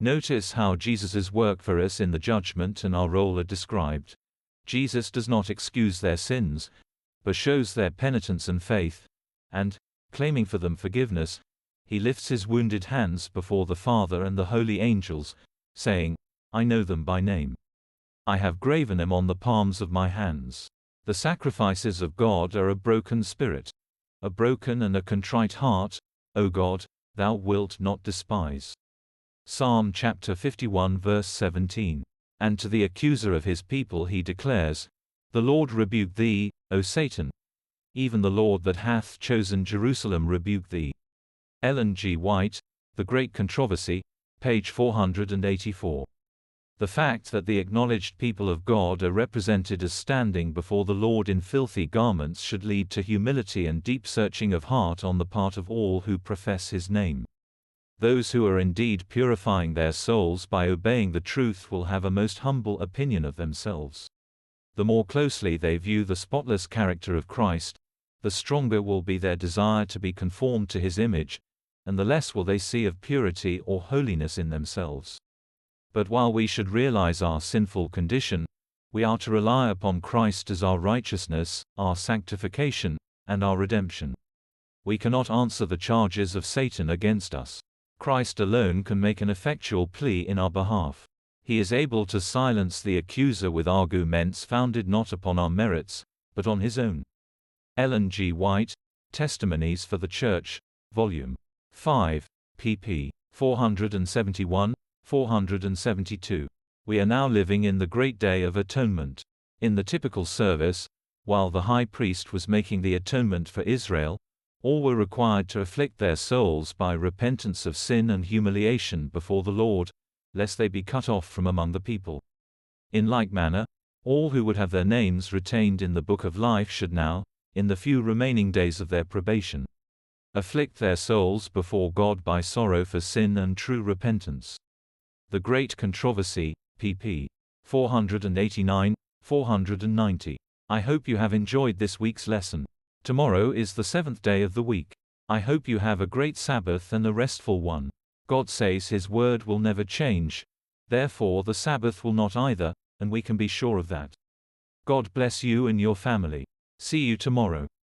Notice how Jesus' work for us in the judgment and our role are described. Jesus does not excuse their sins, but shows their penitence and faith, and, claiming for them forgiveness, he lifts his wounded hands before the Father and the holy angels, saying, I know them by name. I have graven them on the palms of my hands. The sacrifices of God are a broken spirit. A broken and a contrite heart, O God, thou wilt not despise. Psalm chapter 51 verse 17. And to the accuser of his people he declares, The Lord rebuke thee, O Satan. Even the Lord that hath chosen Jerusalem rebuke thee. Ellen G. White, The Great Controversy, page 484. The fact that the acknowledged people of God are represented as standing before the Lord in filthy garments should lead to humility and deep searching of heart on the part of all who profess His name. Those who are indeed purifying their souls by obeying the truth will have a most humble opinion of themselves. The more closely they view the spotless character of Christ, the stronger will be their desire to be conformed to His image, and the less will they see of purity or holiness in themselves. But while we should realize our sinful condition, we are to rely upon Christ as our righteousness, our sanctification, and our redemption. We cannot answer the charges of Satan against us. Christ alone can make an effectual plea in our behalf. He is able to silence the accuser with arguments founded not upon our merits, but on His own. Ellen G. White, Testimonies for the Church, Volume 5, pp. 471, 472. We are now living in the great day of atonement. In the typical service, while the high priest was making the atonement for Israel, all were required to afflict their souls by repentance of sin and humiliation before the Lord, lest they be cut off from among the people. In like manner, all who would have their names retained in the book of life should now, in the few remaining days of their probation, afflict their souls before God by sorrow for sin and true repentance. The Great Controversy, pp. 489, 490. I hope you have enjoyed this week's lesson. Tomorrow is the 7th day of the week. I hope you have a great Sabbath and a restful one. God says His word will never change, therefore the Sabbath will not either, and we can be sure of that. God bless you and your family. See you tomorrow.